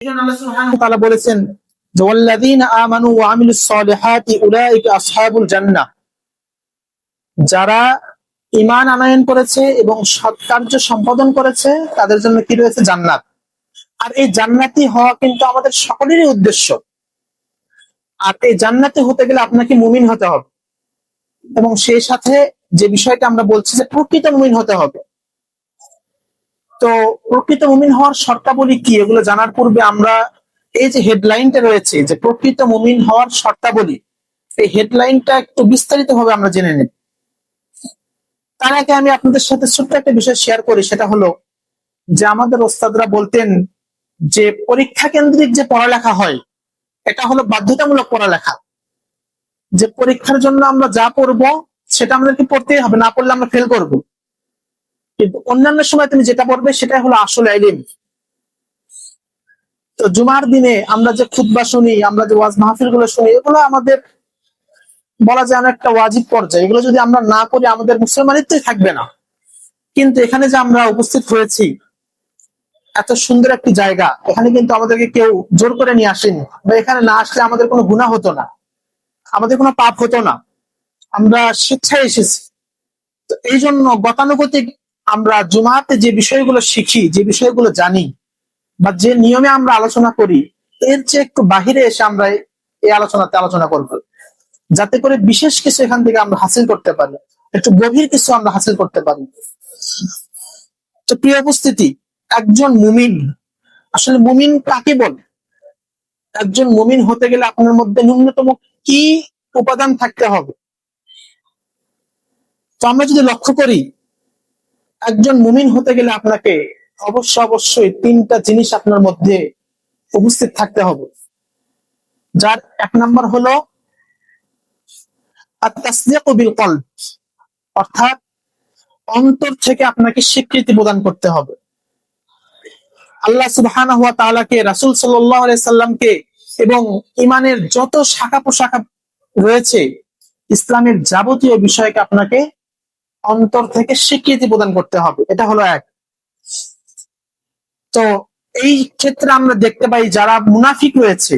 আল্লাহ সুবহানাহু ওয়া তাআলা বলেছেন যে ওয়াল্লাযীনা আমানু ওয়া আমিলুস সালিহাতি উলাইকা আসহাবুল জান্নাহ, যারা ঈমান আনয়ন করেছে এবং সৎ কার্য সম্পাদন করেছে তাদের জন্য কি রয়েছে? জান্নাত। আর এই জান্নাতি হওয়া কিন্তু আমাদের সকলেরই উদ্দেশ্য। আর এই জান্নাতি হতে গেলে আপনাকে মুমিন হতে হবে, এবং সেই সাথে যে বিষয়টা আমরা বলছি যে প্রকৃত মুমিন হতে হবে। তো প্রকৃত মুমিন হওয়ার শর্তাবলী কি, এগুলো জানার পূর্বে আমরা এই যে হেডলাইনটা রয়েছে যে প্রকৃত মুমিন হওয়ার শর্তাবলী, এই হেডলাইনটা একটু বিস্তারিত ভাবে আমরা জেনে নেব। তার আগে আমি আপনাদের সাথে ছোট্ট একটা বিষয় শেয়ার করি, সেটা হলো যে আমাদের ওস্তাদরা বলতেন যে পরীক্ষা কেন্দ্রিক যে পড়ালেখা হয় এটা হলো বাধ্যতামূলক পড়ালেখা। যে পরীক্ষার জন্য আমরা যা পড়বো সেটা আমাদেরকে পড়তেই হবে, না পড়লে আমরা ফেল করব। কিন্তু অন্যান্য সময় তুমি যেটা পড়বে সেটাই হলো আসল ইলম। তো জুমার দিনে আমরা যে খুতবা শুনি, আমরা যে ওয়াজ মাহফিল গুলো শুনি, এগুলো আমাদের বলা যায় একটা ওয়াজিব পর্যায়ে। এগুলো যদি আমরা না করি আমাদের মুসলমানিত্বই থাকবে না। কিন্তু এখানে যে আমরা উপস্থিত হয়েছি, এত সুন্দর একটি জায়গা, এখানে কিন্তু আমাদেরকে কেউ জোর করে নিয়ে আসেনি, বা এখানে না আসলে আমাদের কোনো গুনাহ হতো না, আমাদের কোনো পাপ হতো না, আমরা স্বেচ্ছায় এসেছি। তো এই জন্য গতানুগতিক আমরা জুমাতে যে বিষয়গুলো শিখি, যে বিষয়গুলো জানি, বা যে নিয়মে আমরা আলোচনা করি, এর চেয়ে একটু বাহিরে এসে আমরা এই আলোচনাতে আলোচনা করবো, যাতে করে বিশেষ কিছু এখান থেকে আমরা হাসিল করতে পারি, একটু গভীর কিছু আমরা হাসিল করতে পারি। তো প্রিয় উপস্থিতি, একজন মুমিন, আসলে মুমিন কাকে বলে? একজন মুমিন হতে গেলে আপনার মধ্যে ন্যূনতম কি উপাদান থাকতে হবে? তো আমরা যদি লক্ষ্য করি, একজন মুমিন হতে গেলে আপনাকে অবশ্যই তিনটা জিনিস আপনার মধ্যে উপস্থিত থাকতে হবে। যার এক নাম্বার হলো আত-তাসদীকু বিল কলব, অর্থাৎ অন্তর থেকে আপনাকে স্বীকৃতি প্রদান করতে হবে। আল্লাহ সুবহানাহু ওয়া তাআলাকে, রাসূল সাল্লাল্লাহু আলাইহি সাল্লামকে এবং ঈমানের যত শাখা প্রশাখা রয়েছে, ইসলামের যাবতীয় বিষয়কে আপনাকে অন্তর থেকে স্বীকৃতি প্রদান করতে হবে। এটা হলো এক। তো এই ক্ষেত্রে আমরা দেখতে পাই যারা মুনাফিক রয়েছে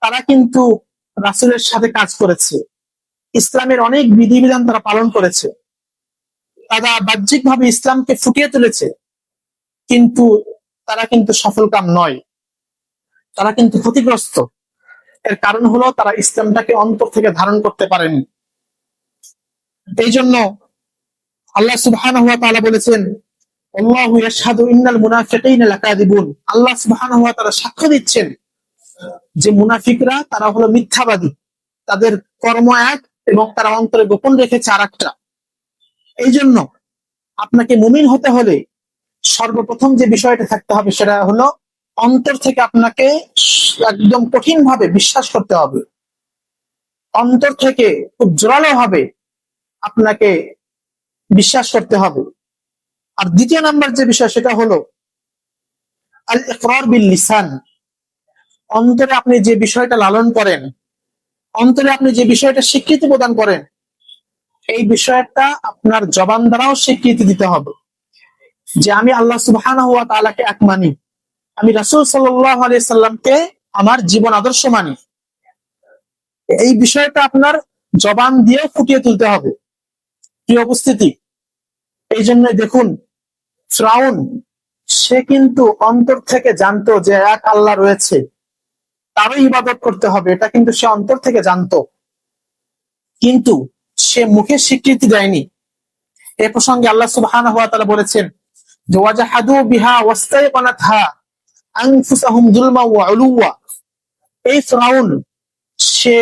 তারা কিন্তু রাসূলের সাথে কাজ করেছে, ইসলামের অনেক বিধিবিধান তারা পালন করেছে, তারা বাহ্যিকভাবে ইসলামকে ফুটিয়ে তুলেছে, কিন্তু তারা কিন্তু সফলকাম নয়, তারা কিন্তু ক্ষতিগ্রস্ত। এর কারণ হলো তারা ইসলামটাকে অন্তর থেকে ধারণ করতে পারেনি। এই জন্য আল্লাহ সুবহানাহু ওয়া তাআলা বলেছেন, আল্লাহু ইয়াশহাদু ইন্নাল মুনাফিকিনা লাকাযিবুন, আল্লাহ সুবহানাহু ওয়া তাআলা সাক্ষ্য দিচ্ছেন যে মুনাফিকরা তারা হলো মিথ্যাবাদী, তাদের কর্ম এক এবং তারা অন্তরে গোপন রেখেছে আরেকটা। এই জন্য আপনাকে মুমিন হতে হলে সর্বপ্রথম যে বিষয়টা থাকতে হবে সেটা হলো অন্তর থেকে আপনাকে একদম কঠিন ভাবে বিশ্বাস করতে হবে, অন্তর থেকে খুব জোরালো ভাবে আপনাকে বিশ্বাস করতে হবে। আর দ্বিতীয় নাম্বার যে বিষয় সেটা হলো আল ইকরার বিল লিসান, অন্তরে আপনি যে বিষয়টা লালন করেন, অন্তরে আপনি যে বিষয়টা স্বীকৃতি প্রদান করেন, এই বিষয়টা আপনার জবান দ্বারাও স্বীকৃতি দিতে হবে যে আমি আল্লাহ সুবহানাহু ওয়া তাআলাকে এক মানি, আমি রাসূল সাল্লাল্লাহু আলাইহি সাল্লামকে আমার জীবন আদর্শ মানি। এই বিষয়টা আপনার জবান দিয়ে ফুটিয়ে তুলতে হবে। প্রিয় উপস্থিতি, এই জন্য দেখুন ফিরআউন, সে কিন্তু অন্তর থেকে জানতো যে এক আল্লাহ রয়েছে, তারই ইবাদত করতে হবে, এটা কিন্তু সে অন্তর থেকে জানতো, কিন্তু সে মুখে স্বীকৃতি দেয়নি। এ প্রসঙ্গে আল্লাহ সুবহানাহু ওয়া তাআলা বলেছেন যে ওয়াজাহাদু বিহা ওয়াস্তাইকানাতহা আনফুসাহুম যুলমান ওয়া উলুওয়া, এই ফিরআউন সে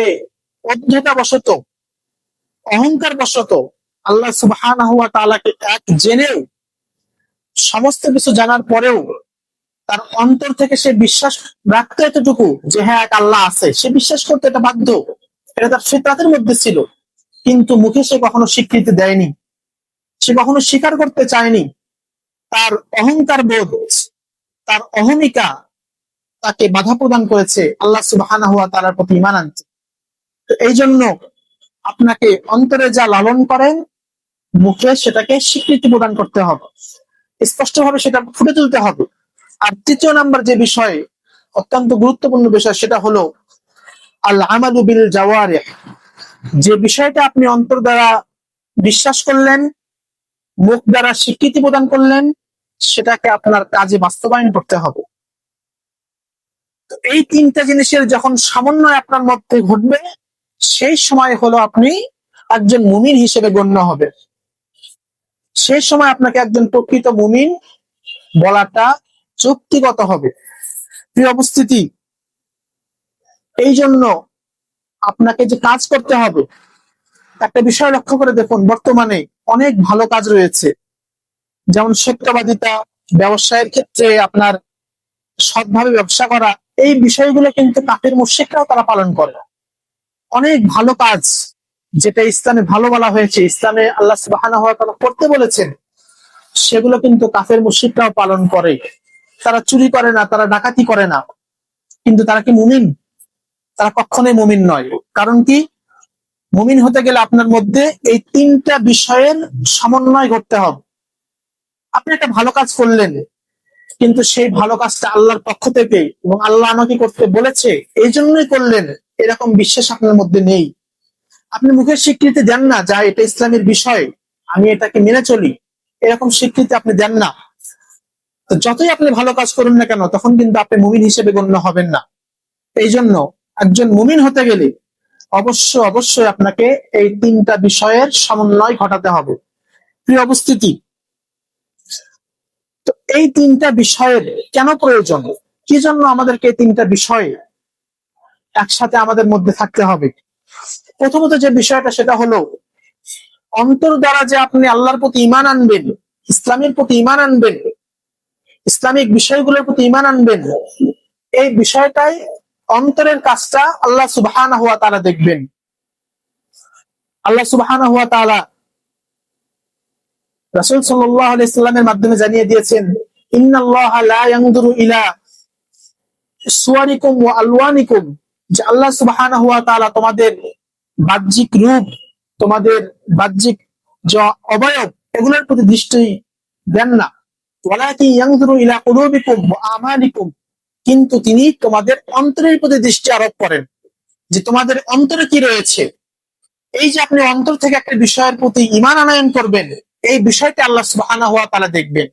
অধ্যতাবশত, অহংকার বশত আল্লাহ সুবহানাহু ওয়া তাআলাকে এক জেনেও, সমস্ত কিছু জানার পরেও তার অন্তর থেকে সে বিশ্বাস রাখতে এতটুকু যে হ্যাঁ এক আল্লাহ আছে, সে বিশ্বাস করতে এটা বাধ্য, এটা তার ফিতরাতের মধ্যে ছিল, কিন্তু মুখে সে কখনো স্বীকৃতি দেয়নি, সে কখনো স্বীকার করতে চায়নি। তার অহংকার বোধ, তার অহমিকা তাকে বাধা প্রদান করেছে আল্লাহ সুবহানাহু ওয়া তাআলার প্রতি ঈমান আনতে। তো এই জন্য আপনাকে অন্তরে যা লালন করেন, মুখে সেটাকে স্বীকৃতি প্রদান করতে হবে, স্পষ্টভাবে সেটা ফুটে তুলতে হবে। আর তৃতীয় নাম্বার যে বিষয়, অত্যন্ত গুরুত্বপূর্ণ বিষয়, সেটা হলো আল আমালু বিল জাওয়ারিহ। যে বিষয়টা আপনি অন্তর দ্বারা বিশ্বাস করলেন, মুখ দ্বারা স্বীকৃতি প্রদান করলেন, সেটাকে আপনার কাজে বাস্তবায়ন করতে হবে। তো এই তিনটা জিনিসের যখন সমন্বয় আপনার মধ্যে ঘটবে, সেই সময় হলো আপনি একজন মুমিন হিসেবে গণ্য হবে। সেই সময় আপনাকে একজন প্রকৃত মুমিন বলাটা যুক্তিগত হবে। প্রিয় উপস্থিতি, এই জন্য আপনাকে যে কাজ করতে হবে, একটা বিষয় লক্ষ্য করে দেখুন, বর্তমানে অনেক ভালো কাজ রয়েছে, যেমন সত্যবাদিতা, ব্যবসায়ের ক্ষেত্রে আপনার সৎভাবে ব্যবসা করা, এই বিষয়গুলো কিন্তু কাফের মুশরিকরাও তারা পালন করে। অনেক ভালো কাজ যেটা ইসলামে ভালো বলা হয়েছে, ইসলামে আল্লাহ সুবহানাহু ওয়া তাআলা করতে বলেছেন, সেগুলো কিন্তু কাফের মুশরিকরাও পালন করে। তারা চুরি করে না, তারা ডাকাতি করে না, কিন্তু তারা কি মুমিন? তারা কখনোই মুমিন নয়। কারণ কি? মুমিন হতে গেলে আপনার মধ্যে এই তিনটা বিষয়ের সমন্বয় ঘটতে হবে। আপনি একটা ভালো কাজ করলেন, কিন্তু সেই ভালো কাজটা আল্লাহর পক্ষ থেকে এবং আল্লাহ আমাকে করতে বলেছে এই জন্যই করলেন, এরকম বিশ্বাস আপনার মধ্যে নেই। আপনি মুখের স্বীকৃতি দেন না, যা এটা ইসলামের বিষয়, আমি এটাকে মেনে চলি, এরকম স্বীকৃতি আপনি দেন না। তো যতই আপনি ভালো কাজ করুন না কেন, তখন কিন্তু আপনি মুমিন হিসেবে গণ্য হবেন না। এই জন্য একজন মুমিন হতে গেলে অবশ্যই আপনাকে এই তিনটা বিষয়ের সমন্বয় ঘটাতে হবে। প্রিয় উপস্থিতি, তো এই তিনটা বিষয়ের কেন প্রয়োজন, কি জন্য আমাদেরকে এই তিনটা বিষয় একসাথে আমাদের মধ্যে থাকতে হবে? প্রথমত যে বিষয়টা, সেটা হলো অন্তর দ্বারা যে আপনি আল্লাহর প্রতি ঈমান আনবেন, ইসলামের প্রতি ঈমান আনবেন, ইসলামিক বিষয়গুলোর প্রতি ঈমান আনবেন, এই বিষয়টাই অন্তরের কাজটা আল্লাহ সুবহানাহু ওয়া তাআলা দেখবেন। আল্লাহ সুবহানাহু ওয়া তাআলা রাসূল সাল্লাল্লাহু আলাইহি সাল্লামের মাধ্যমে জানিয়ে দিয়েছেন, ইন্নাল্লাহা লা ইয়ানজুরু ইলা সুওয়ারিকুম ওয়া আলওয়ানিকুম, যে আল্লাহ সুবহানাহু ওয়া তাআলা তোমাদের বাহ্যিক রূপ, তোমাদের বাহ্যিক যে অবয়ব, এগুলোর প্রতি দৃষ্টি দেন না। ওয়ালাকিন ইয়ানজুরু ইলা কুলুবিকুম ওয়া আমালিকুম, কিন্তু তিনি তোমাদের অন্তরের প্রতি দৃষ্টি আরোপ করেন, যে তোমাদের অন্তরে কি রয়েছে। এই যে আপনি অন্তর থেকে একটা বিষয়ের প্রতি ঈমান আনয়ন করবেন, এই বিষয়টা আল্লাহ সুবহানাহু ওয়া তাআলা দেখবেন।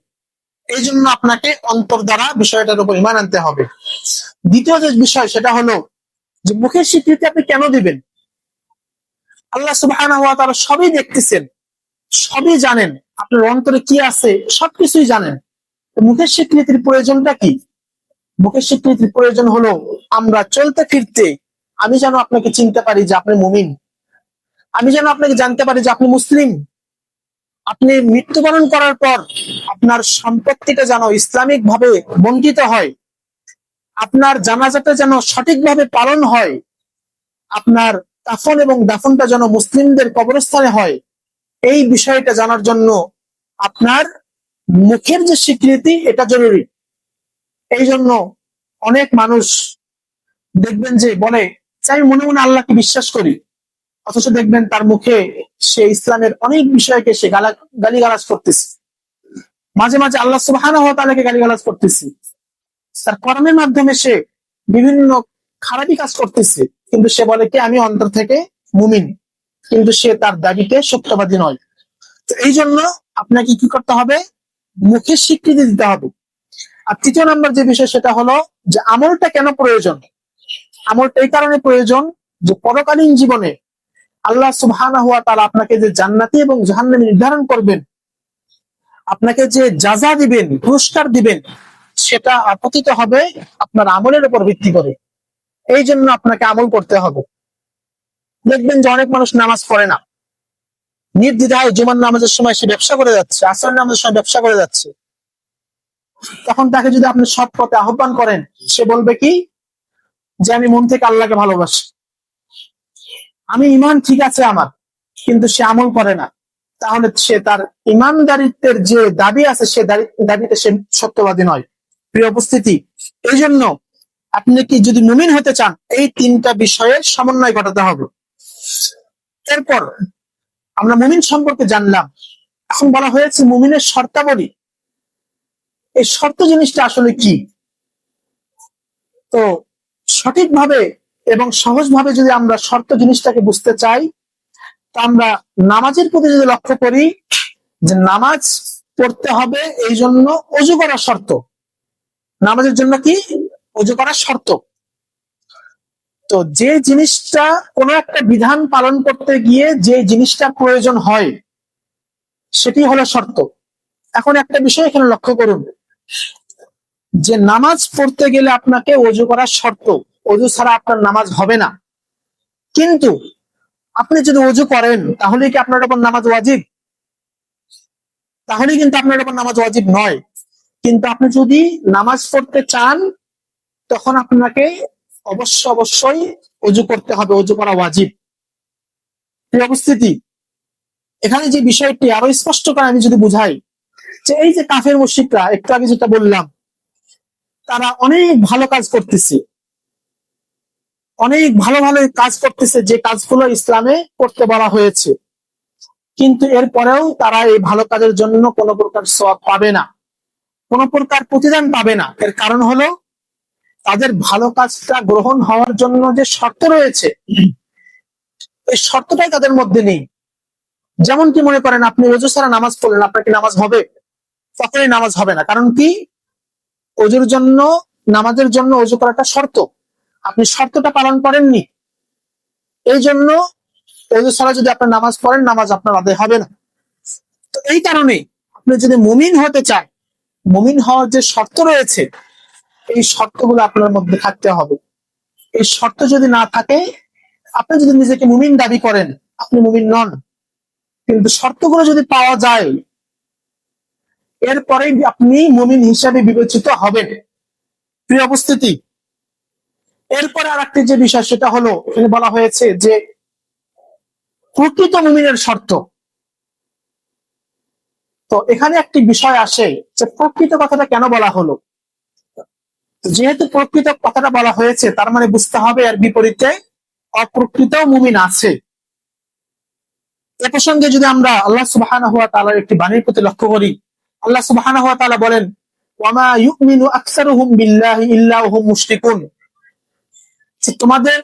এই জন্য আপনাকে অন্তর দ্বারা বিষয়টার উপর ঈমান আনতে হবে। দ্বিতীয় যে বিষয়, সেটা হলো যে মুখের স্বীকৃতি আপনি কেন দিবেন? আল্লাহ সুবহানাহু ওয়া তাআলা সবই দেখতেছেন, সবই জানেন, আপনার অন্তরে কি আছে সবকিছুই জানেন। মুখের স্বীকৃতির প্রয়োজনটা কি? মুখের স্বীকৃতির প্রয়োজন হলো আমরা চলতে ফিরতে আমি যেন আপনাকে চিনতে পারি যে আপনি মুমিন, আমি যেন আপনাকে জানতে পারি যে আপনি মুসলিম। আপনি মৃত্যুবরণ করার পর আপনার সম্পত্তিটা যেন ইসলামিক ভাবে বন্টিত হয়, আপনার জানাজাটা যেন সঠিকভাবে পালন হয়, আপনার কাফন এবং দাফনটা যেন মুসলিমদের কবরস্থানে হয়, এই বিষয়টা জানার জন্য আপনার মুখের যে স্বীকৃতি, এটা জরুরি। এই জন্য অনেক মানুষ দেখবেন যে বলে যে আমি মনে মনে আল্লাহকে বিশ্বাস করি, অথচ দেখবেন তার মুখে সে ইসলামের অনেক বিষয়কে সে গালিগালাজ করতেছে, মাঝে মাঝে আল্লাহ সুবহানাহু ওয়া তাআলাকে গালিগালাজ করতেছে, তার কর্মের মাধ্যমে সে বিভিন্ন খারাপি কাজ করতেছে, কিন্তু সে বলে কি আমি অন্তর থেকে মুমিন, কিন্তু সে তার দাবিতে সত্যবাদী নয়। তো এই জন্য আপনাকে কি করতে হবে? মুখের স্বীকৃতি দিতে হবে। আর তৃতীয় নম্বর যে বিষয়, সেটা হলো যে আমলটা কেন প্রয়োজন। আমলটা এই কারণে প্রয়োজন যে পরকালীন জীবনে আল্লাহ সুবহানাহু ওয়া তাআলা আপনাকে যে জান্নাতি এবং জাহান্নামী নির্ধারণ করবেন, আপনাকে যে জাযা দিবেন, পুরস্কার দিবেন, সেটা আপতিত হবে আপনার আমলের উপর ভিত্তি করে। এই জন্য আপনাকে আমল করতে হবে। দেখবেন যে অনেক মানুষ নামাজ পড়ে না, নির্দ্বিধায় জুমার নামাজের সময় সে ব্যবসা করে যাচ্ছে, আসরের নামাজের সময় ব্যবসা করে যাচ্ছে। তখন তাকে যদি আপনি সৎ পথে আহ্বান করেন, সে বলবে কি যে আমি মন থেকে আল্লাহকে ভালোবাসি, আমি ঈমান ঠিক আছে আমার, কিন্তু সে আমল করে না। তাহলে সে তার ঈমানদারিত্বের যে দাবি আছে, সে দাবিতে সে সত্যবাদী নয়। প্রিয় উপস্থিতি, এই জন্য আপনি কি যদি মুমিন হতে চান, এই তিনটা বিষয়ের সমন্বয় ঘটাতে হবে। এরপর আমরা মুমিন সম্পর্কে জানলাম, এখন বলা হয়েছে মুমিনের শর্তাবলী। এই শর্ত জিনিসটা আসলে কি? তো সঠিকভাবে এবং সহজভাবে যদি আমরা শর্ত জিনিসটাকে বুঝতে চাই, তা আমরা নামাজের প্রতি যদি লক্ষ্য করি, যে নামাজ পড়তে হবে এই জন্য অজু করা শর্ত। নামাজের জন্য কি? অজু করা শর্ত। তো যে জিনিসটা কোন একটা বিধান পালন করতে গিয়ে যে জিনিসটা প্রয়োজন হয়, সেটি হলো শর্ত। এখন একটা বিষয় এখানে লক্ষ্য করুন, যে নামাজ পড়তে গেলে আপনাকে অজু করা শর্ত, অজু ছাড়া আপনার নামাজ হবে না। কিন্তু আপনি যদি অজু করেন, তাহলে কি আপনার উপর নামাজ ওয়াজিব? তাহলে কিন্তু আপনার উপর নামাজ ওয়াজিব নয়। কিন্তু আপনি যদি নামাজ পড়তে চান, তখন আপনাকে অবশ্যই অজু করতে হবে, অজু করা ওয়াজিব। এই অবস্থিতি এখানে যে বিষয়টি আরো স্পষ্ট করে আমি যদি বুঝাই, যে এই যে কাফের মুশরিকরা, একটু আগে যেটা বললাম, তারা অনেক ভালো কাজ করতেছে, অনেক ভালো ভালো কাজ করতেছে, যে কাজগুলো ইসলামে করতে বলা হয়েছে, কিন্তু এরপরেও তারা এই ভালো কাজের জন্য কোনো প্রকার সওয়াব পাবে না, কোনো প্রকার প্রতিদান পাবে না। এর কারণ হলো, তাদের ভালো কাজটা গ্রহণ হওয়ার জন্য যে শর্ত রয়েছে, এই শর্তটাই তাদের মধ্যে নেই। যেমন কি মনে করেন, আপনি অজু ছাড়া নামাজ পড়লেন, আপনার কি নামাজ হবে? কখনোই নামাজ হবে না। কারণ কি? অজুর জন্য, নামাজের জন্য অজু করাটা শর্ত, আপনি শর্তটা পালন করেননি, এই জন্য অজু ছাড়া যদি আপনি নামাজ পড়েন, নামাজ আপনার আদায় হবে না। তো এই কারণে আপনি যদি মুমিন হতে চান, মুমিন হওয়ার যে শর্ত রয়েছে, এই শর্তগুলো আপনার মধ্যে থাকতে হবে। এই শর্ত যদি না থাকে, আপনি যদি নিজেকে মুমিন দাবি করেন, আপনি মুমিন নন। কিন্তু শর্তগুলো যদি পাওয়া যায়, এরপরে আপনি মুমিন হিসাবে বিবেচিত হবেন। প্রিয় উপস্থিতি, এরপরে আর একটি যে বিষয়, সেটা হলো এখানে বলা হয়েছে যে প্রকৃত মুমিনের শর্ত। তো এখানে একটি বিষয় আসে, যে প্রকৃত কথাটা কেন বলা হলো। যেহেতু প্রকৃত কথাটা বলা হয়েছে, তার মানে বুঝতে হবে এর বিপরীতে অপ্রকৃত মুমিন আছে। এ প্রসঙ্গে যদি আমরা আল্লাহ সুবহানাহু ওয়া তাআলার একটি বাণীর প্রতি লক্ষ্য করি, আল্লাহ সুবহানাহু ওয়া তাআলা বলেন, ওয়ামা ইউমিনু আকসারুহুম বিল্লাহি ইল্লা হুম মুশরিকুন। তোমাদের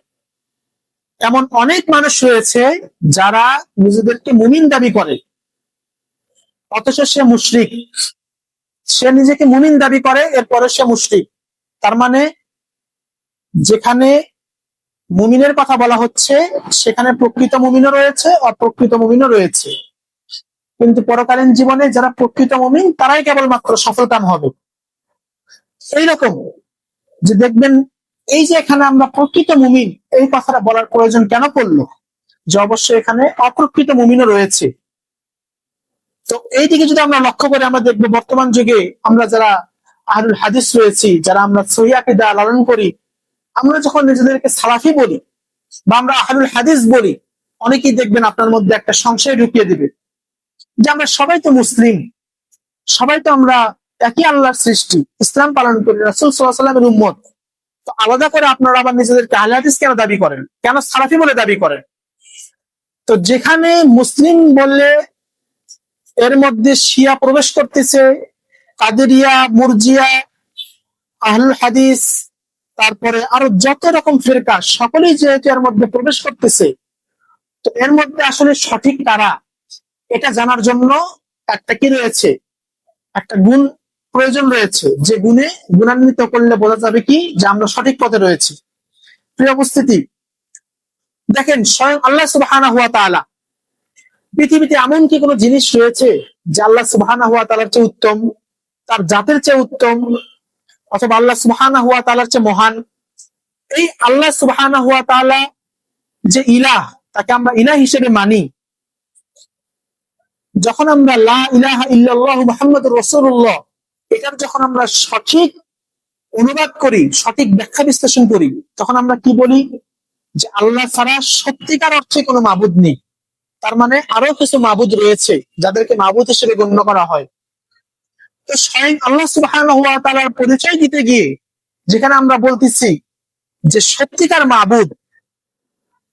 এমন অনেক মানুষ রয়েছে যারা নিজেদেরকে মুমিন দাবি করে, অথচ সে মুশরিক। সে নিজেকে মুমিন দাবি করে, এরপরে সে মুশরিক। তার মানে যেখানে মুমিনের কথা বলা হচ্ছে, সেখানে প্রকৃত মুমিনও রয়েছে, অপ্রকৃত মুমিনও রয়েছে। কিন্তু পরকালীন জীবনে যারা প্রকৃত মুমিন, তারাই কেবলমাত্র সফলকাম হবে। এইরকম যে দেখবেন, এই যে এখানে আমরা প্রকৃত মুমিন, এই কথাটা বলার প্রয়োজন কেন পড়লো, যে অবশ্যই এখানে অপ্রকৃত মুমিনও রয়েছে। তো এইদিকে যদি আমরা লক্ষ্য করে, আমরা দেখবো বর্তমান যুগে আমরা যারা আহলুল হাদিস রয়েছি, যারা আমরা সহিহ আকীদা লালন করি, আমরা যখন নিজেদেরকে সালাফি বলি বা আমরা আহলুল হাদিস বলি, অনেকেই দেখবেন আপনার মধ্যে একটা সংশয় ঢুকিয়ে দিবে, যে আমরা সবাই তো মুসলিম, সবাই তো আমরা একই আল্লাহর সৃষ্টি, ইসলাম পালন করি, রাসূল সাল্লাল্লাহু আলাইহি ওয়াসাল্লামের উম্মত, তো আলাদা করে আপনারা আবার নিজেদেরকে আহলে হাদিস কেন দাবি করেন, কেন সালাফি বলে দাবি করেন? তো যেখানে মুসলিম বললে এর মধ্যে শিয়া প্রবেশ করতেছে, কাদেরিয়া, মুরজিয়া, আহলুল হাদিস, তারপরে আরো যত রকম ফিরকা, সকলেই যেহেতু এর মধ্যে প্রবেশ করতেছে, তো এর মধ্যে আসলে সঠিক কারা, এটা জানার জন্য একটা কি রয়েছে, একটা গুণ প্রয়োজন রয়েছে, যে গুণে গুণান্বিত করলে বোঝা যাবে কি, যে আমরা সঠিক পথে রয়েছি। প্রিয় উপস্থিতি, দেখেন স্বয়ং আল্লাহ সুবহানাহু ওয়া তাআলা, পৃথিবীতে এমন কি কোনো জিনিস রয়েছে যে আল্লাহ সুবহানাহু ওয়া তাআলার চেয়ে উত্তম, তার জাতের চেয়ে উত্তম, অথবা আল্লাহ সুবহানাহু ওয়া তাআলার চেয়ে মহান? এই আল্লাহ সুবহানাহু ওয়া তাআলা যে ইলাহ, তাকে আমরা ইলাহ হিসেবে মানি। যখন আমরা লা ইলাহা ইল্লাল্লাহু মুহাম্মাদুর রাসূলুল্লাহ, এটার যখন আমরা সঠিক অনুবাদ করি, সঠিক ব্যাখ্যা বিশ্লেষণ করি, তখন আমরা কি বলি, যে আল্লাহ ছাড়া সত্যিকার অর্থে কোনো মাবুদ নেই। তার মানে আরো কিছু মাবুদ রয়েছে যাদেরকে মাবুদ হিসেবে গণ্য করা হয়। তো স্বয়ং আল্লাহ সুবহানাহু ওয়া তাআলার পরিচয় দিতে গিয়ে যেখানে আমরা বলতেছি যে সত্যিকার মাবুদ,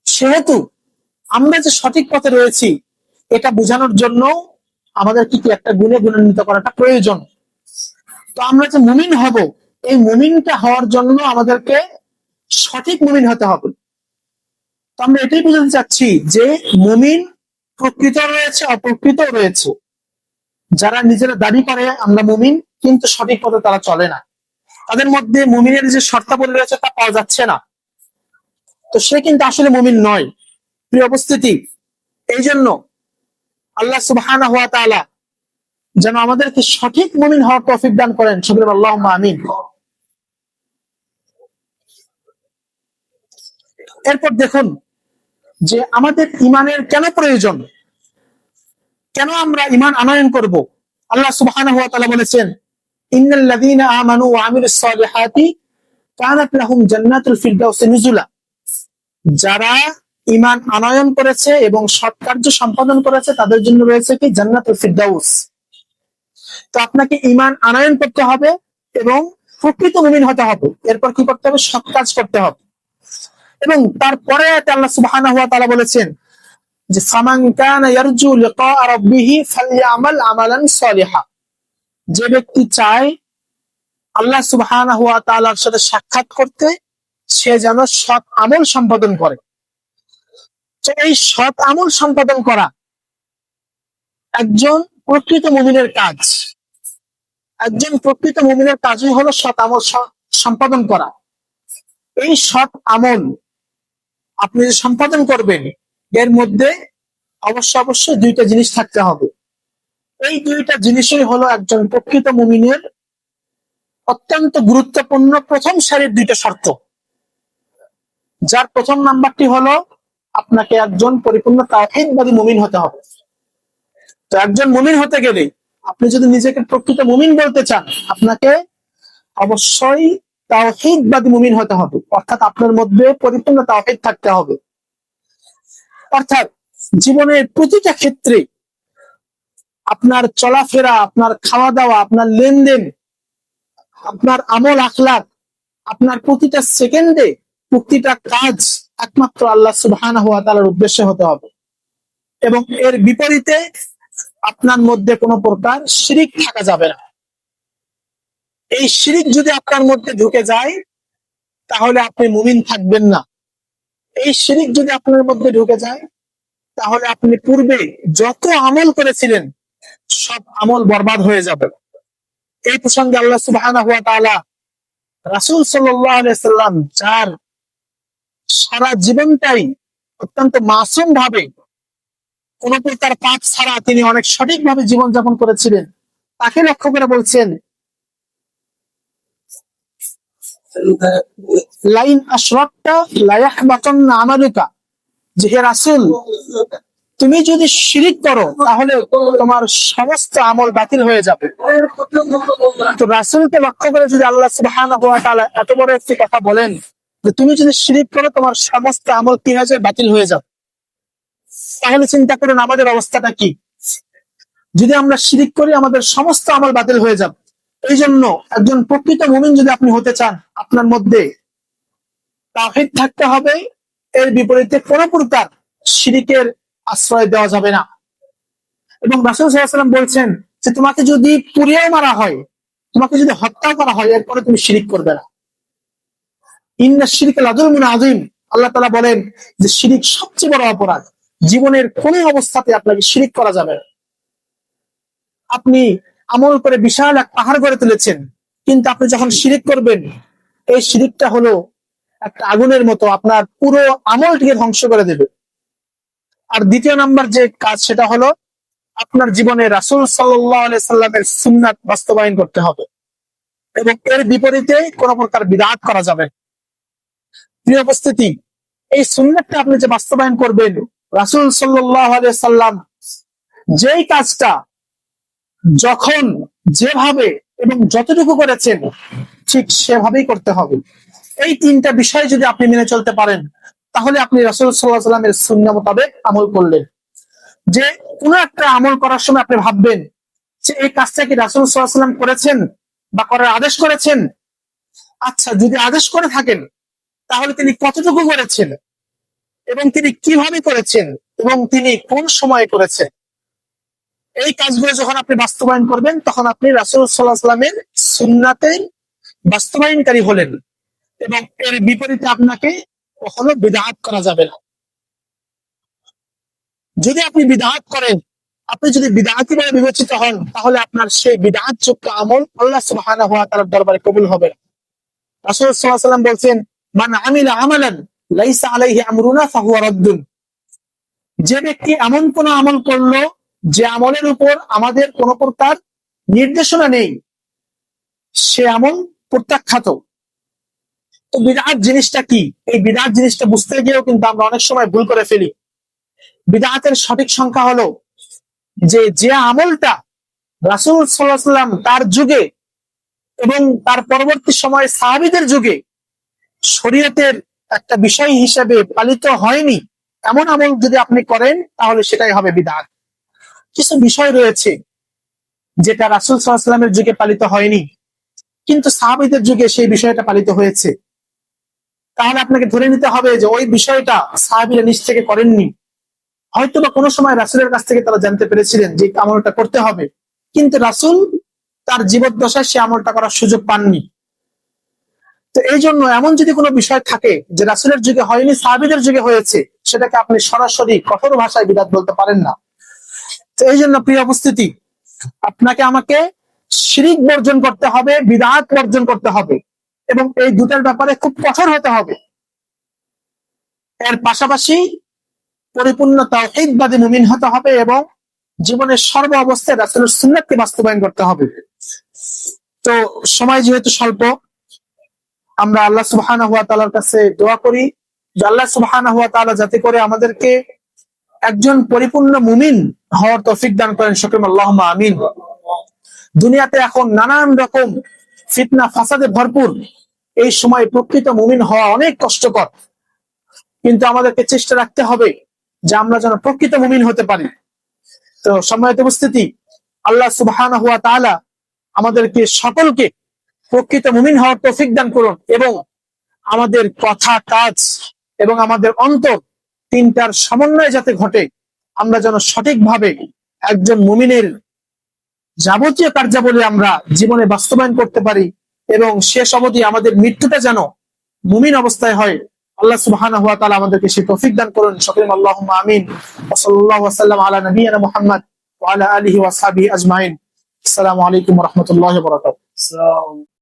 সেহেতু আমরা যে সঠিক পথে রয়েছি, এটা বোঝানোর জন্য আমাদের কি একটা গুণে গুণান্বিত করাটা প্রয়োজন। তো আমরা যে মুমিন হব, এই মুমিনটা হওয়ার জন্য আমাদেরকে সঠিক মুমিন হতে হবে। তো আমরা এটাই বুঝতে চাচ্ছি যে মুমিন প্রকৃত রয়েছে, অপ্রকৃত রয়েছে। যারা নিজেরা দাবি করে আমরা মুমিন, কিন্তু সঠিক পথে তারা চলে না, তাদের মধ্যে মুমিনের যে শর্তাবলী রয়েছে তা পাওয়া যাচ্ছে না, তো সে কিন্তু আসলে মুমিন নয়। প্রিয় উপস্থিতি, এই জন্য আল্লাহ সুবহানাহু ওয়া তাআলা যেন আমাদেরকে সঠিক মুমিন হওয়ার তৌফিক দান করেন, সকলে আল্লাহুম্মা আমিন। এরপর দেখুন যে আমাদের ইমানের কেন প্রয়োজন, কেন আমরা ইমান আনয়ন করব। আল্লাহ সুবহানাহু ওয়া তাআলা বলেছেন, ইন্নাল্লাযীনা আমানু ওয়া আমিলুস সালিহাতি কানাত লাহুম জান্নাতুল ফিরদাউস নুজুলা। যারা ইমান আনয়ন করেছে এবং সৎকার্য সম্পাদন করেছে তাদের জন্য রয়েছে কি জান্নাতুল ফিরদাউস। তো আপনাকে ইমান আনয়ন করতে হবে এবং প্রকৃত মুমিন হতে হবে। এরপর কি করতে হবে? সৎ কাজ করতে হবে। এবং তারপরে আল্লাহ সুবহানাহু ওয়া তাআলা বলেছেন যে ফামান কানা ইয়ারজু লিকা রাব্বিহি ফালইআমাল আমালান সালিহা। যে ব্যক্তি চায় আল্লাহ সুবহানাহু ওয়া তাআলার সাথে সাক্ষাৎ করতে, সে যেন সৎ আমল সম্পাদন করে। তো এই সৎ আমল সম্পাদন করা একজন প্রকৃত মুমিনের কাজ। একজন প্রকৃত মুমিনের কাজই হলো সৎ আমল সম্পাদন করা। এই সৎ আমল আপনি যে সম্পাদন করবেন, এর মধ্যে অবশ্যই দুইটা জিনিস থাকতে হবে। এই দুইটা জিনিসই হলো একজন প্রকৃত মুমিনের অত্যন্ত গুরুত্বপূর্ণ প্রথম সারির দুইটা শর্ত। যার প্রথম নাম্বারটি হলো আপনাকে একজন পরিপূর্ণ তাওহীদবাদী মুমিন হতে হবে। তো একজন মুমিন হতে গেলে, আপনি যদি নিজেকে প্রকৃত মুমিন বলতে চান, আপনাকে অবশ্যই তাওহীদবাদী মুমিন হতে হবে, অর্থাৎ আপনার মধ্যে পরিপূর্ণ তাওহীদ থাকতে হবে। অর্থাৎ জীবনের প্রতিটা ক্ষেত্রে আপনার চলাফেরা, আপনার খাওয়া দাওয়া, আপনার লেনদেন, আপনার আমল আখলাক, আপনার প্রতিটা সেকেন্ডে প্রতিটা কাজ একমাত্র আল্লাহ সুবহানাহু ওয়া তাআলার উদ্দেশ্যে হতে হবে। এবং এর বিপরীতে আপনার মধ্যে কোনো প্রকার শিরিক থাকা যাবে না। এই শিরিক যদি আপনার মধ্যে ঢুকে যায় তাহলে আপনি মুমিন থাকবেন না। এই শিরিক যদি আপনার মধ্যে ঢুকে যায় তাহলে আপনি পূর্বে যত আমল করেছিলেন সব আমল বরবাদ হয়ে যাবে। এই প্রসঙ্গে আল্লাহ সুবহানাহু ওয়া তাআলা রাসূল সাল্লাল্লাহু আলাইহি সাল্লাম, যার সারা জীবনটাই অত্যন্ত মাসুম ভাবে, কোন প্রকার পাপ ছাড়া তিনি অনেক সঠিকভাবে জীবনযাপন করেছিলেন, তাকে লক্ষ্য করে বলছেন, লাইন আশরাকতা লা ইয়াহবাতান্না আমালুকা, যে হে রাসূল, তুমি যদি শিরিক করো তাহলে তোমার সমস্ত আমল বাতিল হয়ে যাবে। তো রাসূলকে লক্ষ্য করে যদি আল্লাহ সুবহানাহু ওয়া তাআলা এত বড় একটি কথা বলেন যে তুমি যদি শিরিক করো তোমার সমস্ত আমল কি হয়ে যায়? বাতিল হয়ে যাবে। তাহলে চিন্তা করুন আমাদের অবস্থাটা কি। যদি আমরা শিরিক করি আমাদের সমস্ত আমল বাতিল হয়ে যাবে। এই জন্য একজন প্রকৃত মুমিন যদি আপনি হতে চান, আপনার মধ্যে তাওহীদ থাকতে হবে, এর বিপরীতে কোন প্রকার শিরিকের আশ্রয় দেওয়া যাবে না। এবং রাসূল সাল্লাল্লাহু আলাইহি ওয়াসাল্লাম বলছেন যে তোমাকে যদি পুড়িয়ে মারা হয়, তোমাকে যদি হত্যা করা হয়, এরপরে তুমি শিরিক করবে না। ইন্নাশ শিরকা লাযুলমুন আযীম, আল্লাহ তাআলা বলেন যে শিরিক সবচেয়ে বড় অপরাধ। জীবনের কোন অবস্থাতে আপনাকে শিরিক করা যাবে না। আপনি আমল করে বিশাল এক পাহাড় গড়ে তুলেছেন, কিন্তু আপনি যখন শিরিক করবেন, এই শিরিকটা হলো একটা আগুনের মতো, আপনার পুরো আমলটিকে ধ্বংস করে দেবে। আর দ্বিতীয় নাম্বার যে কাজ, সেটা হলো আপনার জীবনে রাসূল সাল্লাল্লাহু আলাইহি সাল্লামের সুন্নাত বাস্তবায়ন করতে হবে এবং এর বিপরীতে কোন প্রকার বিদআত করা যাবে। প্রিয় উপস্থিতি, এই সুন্নাতটা আপনি যে বাস্তবায়ন করবেন, রাসূল সাল্লাল্লাহু আলাইহি সাল্লাম যেই কাজটা যখন যেভাবে এবং যতটুকু করেছেন ঠিক সেভাবেই করতে হবে। এই তিনটা বিষয় যদি আপনি মেনে চলতে পারেন, তাহলে আপনি রাসূল সাল্লাল্লাহু আলাইহি সাল্লামের সুন্নাহ মোতাবেক আমল করলেন। যে কোন একটা আমল করার সময় আপনি ভাববেন যে এই কাজটা কি রাসূল সাল্লাল্লাহু আলাইহি সাল্লাম করেছেন বা করার আদেশ করেছেন। আচ্ছা, যদি আদেশ করে থাকেন তাহলে তিনি কতটুকু করেছেন এবং তিনি কিভাবে করেছেন এবং তিনি কোন সময়ে করেছেন। এই কাজগুলো যখন আপনি বাস্তবায়ন করবেন, তখন আপনি রাসূল সাল্লাল্লাহু আলাইহি সাল্লামের সুন্নাতের বাস্তবায়নকারী হলেন, এবং এর বিপরীতে আপনাকে কখনো বিদআত করা যাবে না। যদি আপনি বিদআত করেন, আপনি যদি বিদআতি বলে বিবেচিত হন, তাহলে আপনার সেই বিদআত যুক্ত আমল আল্লাহ সুবহানাহু ওয়া তাআলার দরবারে কবুল হবে না। রাসূল সাল্লাল্লাহু আলাইহি ওয়াসাল্লাম বলছেন, মান আমিলা আমালান লাইসা আলাইহি আমরুনা ফাহুয়া রাদ্দুন। যে ব্যক্তি এমন কোন আমল করলো যে আমলের উপর আমাদের কোন প্রকার নির্দেশনা নেই, সে আমল প্রত্যাখ্যাত। তো বিদআত জিনিসটা কি? এই বিদআত জিনিসটা বুঝতে গিয়েও কিন্তু আমরা অনেক সময় ভুল করে ফেলি। বিদআতের সঠিক সংখ্যা হলো যে আমলটা রাসূল সাল্লাল্লাহু আলাইহি ওয়াসাল্লাম তার যুগে এবং তার পরবর্তী সময়ে সাহাবীদের যুগে শরীয়তের একটা বিষয় হিসেবে পালিত হয়নি, এমন আমল যদি আপনি করেন তাহলে সেটাই হবে বিদআত। কিছু বিষয় রয়েছে যেটা রাসূল সাল্লাল্লাহু আলাইহি ওয়াসাল্লামের যুগে পালিত হয়নি, কিন্তু সাহাবীদের যুগে সেই বিষয়টা পালিত হয়েছে, তাহলে আপনাকে ধরে নিতে হবে যে ওই বিষয়টা সাহাবীরা নিজ থেকে করেননি। হয়তো বা কোনো সময় রাসূলের কাছ থেকে তারা জানতে পেরেছিলেন যে আমলটা করতে হবে, কিন্তু রাসূল তার জীবদ্দশায় সে আমলটা করার সুযোগ পাননি। তো এই জন্য এমন যদি কোনো বিষয় থাকে যে রাসূলের যুগে হয়নি, সাহাবীদের যুগে হয়েছে, সেটাকে আপনি সরাসরি কঠোর ভাষায় বিদআত বলতে পারেন না। তো এই জন্য প্রিয় উপস্থিতি, আপনাকে আমাকে শিরক বর্জন করতে হবে, বিদআত বর্জন করতে হবে, এবং এই দুটার ব্যাপারে খুব কঠোর হতে হবে। এর পাশাপাশি পরিপূর্ণ তাওহীদবাদী মুমিন হতে হবে এবং জীবনের সর্ব অবস্থায় রাসূলের সুন্নাতকে বাস্তবায়ন করতে হবে। তো সময় যেহেতু স্বল্প, আমরা আল্লাহ সুবহানাহু ওয়া তাআলার কাছে দোয়া করি যে আল্লাহ সুবহানাহু ওয়া তাআলা যাতে করে আমাদেরকে একজন পরিপূর্ণ মুমিন হওয়ার তৌফিক দান করেন। সকলে আল্লাহুম্মা আমিন। দুনিয়াতে এখন নানান রকম ফিতনা ফাসাদে ভরপুর, এই সময় প্রকৃত মুমিন হওয়া অনেক কষ্টকর, কিন্তু আমাদেরকে চেষ্টা রাখতে হবে যে আমরা যেন প্রকৃত মুমিন হতে পারি। তো সম্মানিত উপস্থিতি, আল্লাহ সুবহানাহু ওয়া তাআলা আমাদেরকে সকলকে প্রকৃত মুমিন হওয়ার তৌফিক দান করুন, এবং আমাদের কথা, কাজ এবং আমাদের অন্তর তিনটার সমন্বয় যাতে ঘটে, আমরা যেন সঠিকভাবে একজন মুমিনের যাবতীয় কার্যাবলী আমরা জীবনে বাস্তবায়ন করতে পারি, এবং শেষ অবধি আমাদের মৃত্যুটা যেন মুমিন অবস্থায় হয়। আল্লাহ সুবহানাহু ওয়া তাআলা আমাদেরকে সেই তৌফিক দান করুন। সকলে আল্লাহুম্মা আমিন। ওয়া সাল্লাল্লাহু ওয়া সাল্লাম আলা নাবিয়িনা মুহাম্মদ ওয়া আলা আলিহি ওয়া সাহবিহি আজমাইন। আসসালামু আলাইকুম ওয়া রাহমাতুল্লাহি ওয়া বারাকাতুহু।